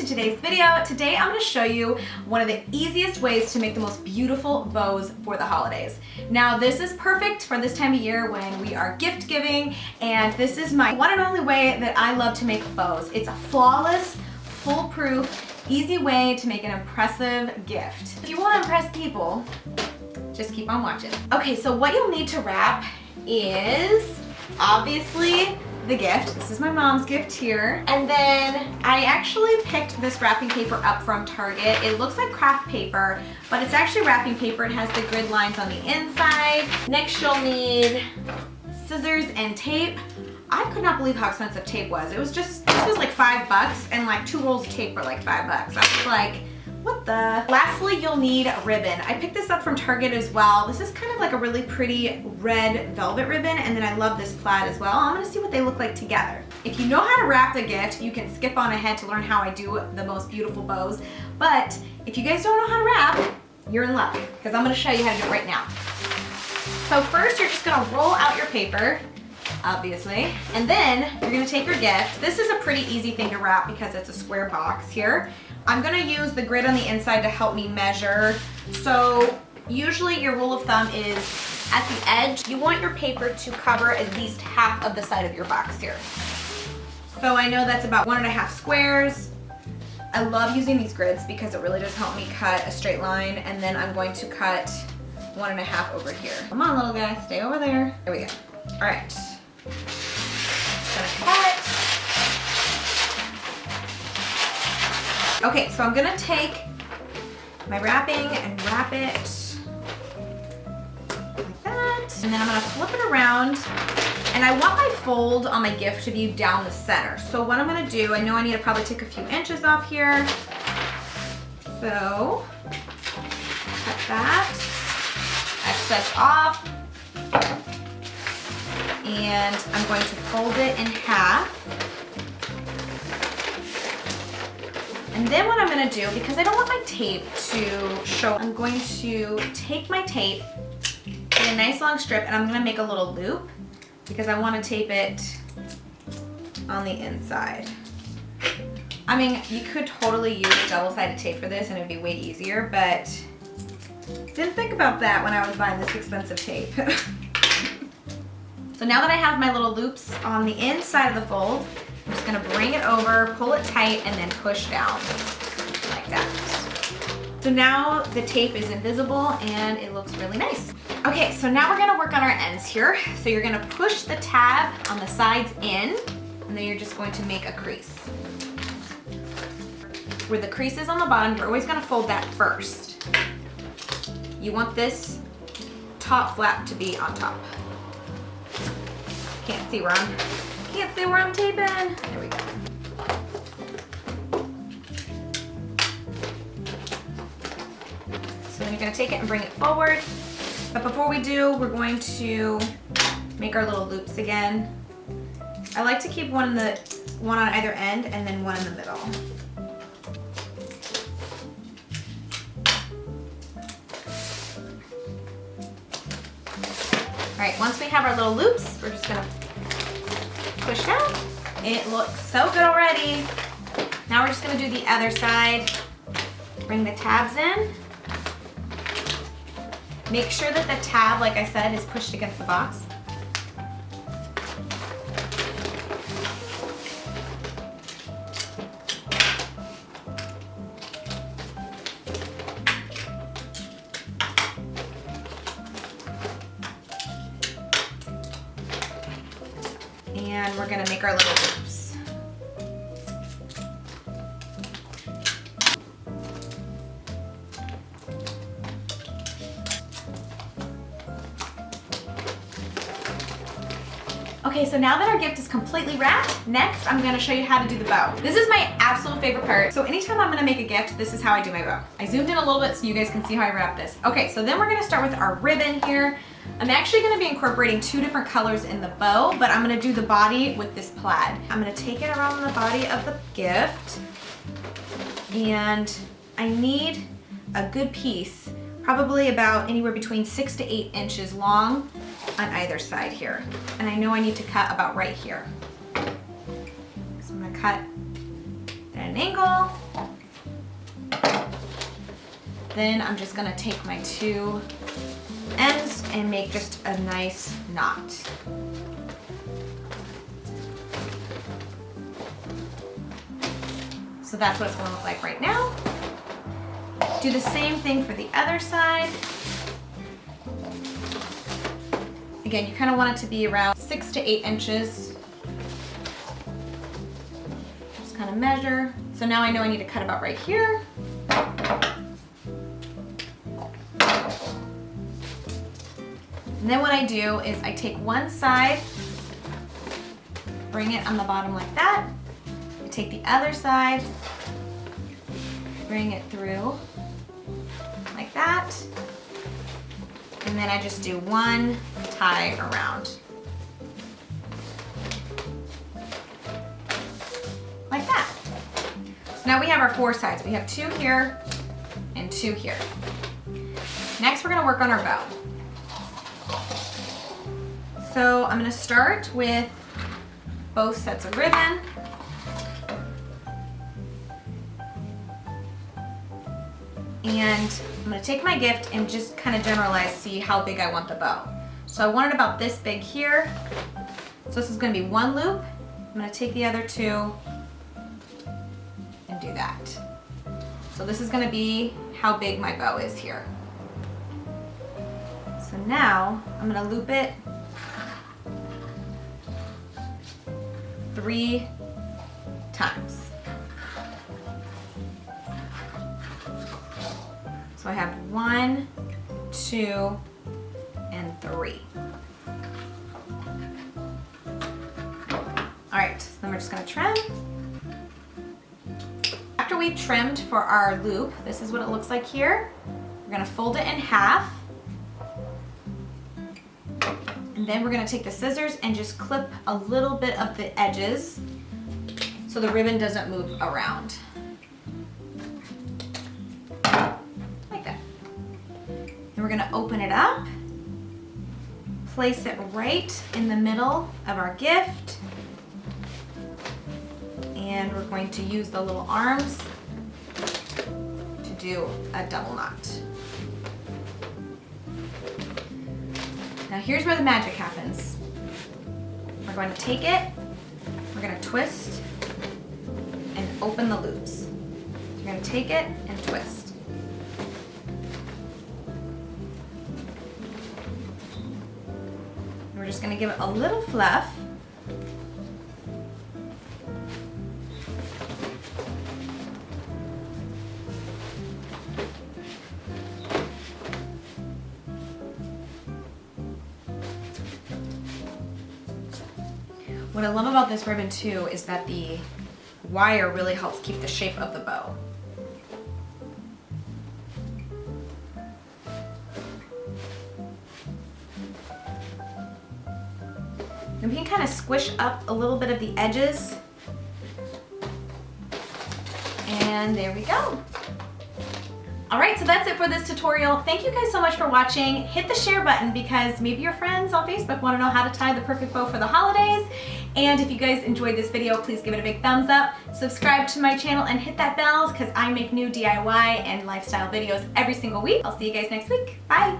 today's video. Today I'm going to show you one of the easiest ways to make the most beautiful bows for the holidays. Now this is perfect for this time of year when we are gift giving, and this is my one and only way that I love to make bows. It's a flawless, foolproof, easy way to make an impressive gift. If you want to impress people, just keep on watching. Okay, so what you'll need to wrap is obviously the gift. This is my mom's gift here. And then I actually picked this wrapping paper up from Target. It looks like craft paper, but it's actually wrapping paper. It has the grid lines on the inside. Next you'll need scissors and tape. I could not believe how expensive tape was. This was like $5 and like 2 rolls of tape were like $5. I was like, what the? Lastly, you'll need a ribbon. I picked this up from Target as well. This is kind of like a really pretty red velvet ribbon, and then I love this plaid as well. I'm gonna see what they look like together. If you know how to wrap the gift, you can skip on ahead to learn how I do the most beautiful bows. But if you guys don't know how to wrap, you're in luck, because I'm gonna show you how to do it right now. So first, you're just gonna roll out your paper, obviously, and then you're gonna take your gift. This is a pretty easy thing to wrap because it's a square box here. I'm gonna use the grid on the inside to help me measure. So usually your rule of thumb is at the edge, you want your paper to cover at least half of the side of your box here. So I know that's about 1.5 squares. I love using these grids because it really does help me cut a straight line, and then I'm going to cut 1.5 over here. Come on, little guy, stay over there. There we go. All right. Just gonna cut. Okay, so I'm gonna take my wrapping and wrap it like that. And then I'm gonna flip it around. And I want my fold on my gift to be down the center. So what I'm gonna do, I know I need to probably take a few inches off here. So, cut that. Excess off. And I'm going to fold it in half. And then what I'm gonna do, because I don't want my tape to show, I'm going to take my tape, get a nice long strip, and I'm gonna make a little loop because I wanna tape it on the inside. I mean, you could totally use double-sided tape for this and it'd be way easier, but didn't think about that when I was buying this expensive tape. So now that I have my little loops on the inside of the fold, I'm just gonna bring it over, pull it tight, and then push down like that. So now the tape is invisible and it looks really nice. Okay, so now we're gonna work on our ends here. So you're gonna push the tab on the sides in, and then you're just going to make a crease. Where the crease is on the bottom, you're always gonna fold that first. You want this top flap to be on top. Can't see where I'm taping. There we go. So then you're gonna take it and bring it forward. But before we do, we're going to make our little loops again. I like to keep one on either end and then one in the middle. All right, once we have our little loops, we're just gonna push down. It looks so good already. Now we're just gonna do the other side. Bring the tabs in. Make sure that the tab, like I said, is pushed against the box. And we're gonna make our little loops. Okay, so now that our gift is completely wrapped, next I'm gonna show you how to do the bow. This is my absolute favorite part. So anytime I'm gonna make a gift, this is how I do my bow. I zoomed in a little bit so you guys can see how I wrap this. Okay, so then we're gonna start with our ribbon here. I'm actually gonna be incorporating 2 different colors in the bow, but I'm gonna do the body with this plaid. I'm gonna take it around the body of the gift, and I need a good piece, probably about anywhere between 6 to 8 inches long on either side here. And I know I need to cut about right here. So I'm gonna cut that an angle. Then I'm just gonna take my 2 ends and make just a nice knot. So that's what it's gonna look like right now. Do the same thing for the other side. Again, you kind of want it to be around 6 to 8 inches. Just kind of measure. So now I know I need to cut about right here. And then what I do is I take one side, bring it on the bottom like that. I take the other side, bring it through like that. And then I just do one tie around. Like that. So now we have our 4 sides. We have 2 here and 2 here. Next we're gonna work on our bow. So I'm gonna start with both sets of ribbon. And I'm gonna take my gift and just kind of generalize, see how big I want the bow. So I want it about this big here. So this is gonna be 1 loop. I'm gonna take the other 2 and do that. So this is gonna be how big my bow is here. So now I'm gonna loop it 3 times. So I have 1, 2, and 3. All right, so then we're just gonna trim. After we've trimmed for our loop, this is what it looks like here. We're gonna fold it in half. And then we're gonna take the scissors and just clip a little bit of the edges so the ribbon doesn't move around. Like that. Then we're gonna open it up, place it right in the middle of our gift, and we're going to use the little arms to do a double knot. Now here's where the magic happens. We're going to take it, we're going to twist and open the loops. So you're going to take it and twist. And we're just going to give it a little fluff. What I love about this ribbon too is that the wire really helps keep the shape of the bow. And we can kind of squish up a little bit of the edges. And there we go. All right, so that's it for this tutorial. Thank you guys so much for watching. Hit the share button because maybe your friends on Facebook want to know how to tie the perfect bow for the holidays. And if you guys enjoyed this video, please give it a big thumbs up. Subscribe to my channel and hit that bell because I make new DIY and lifestyle videos every single week. I'll see you guys next week. Bye.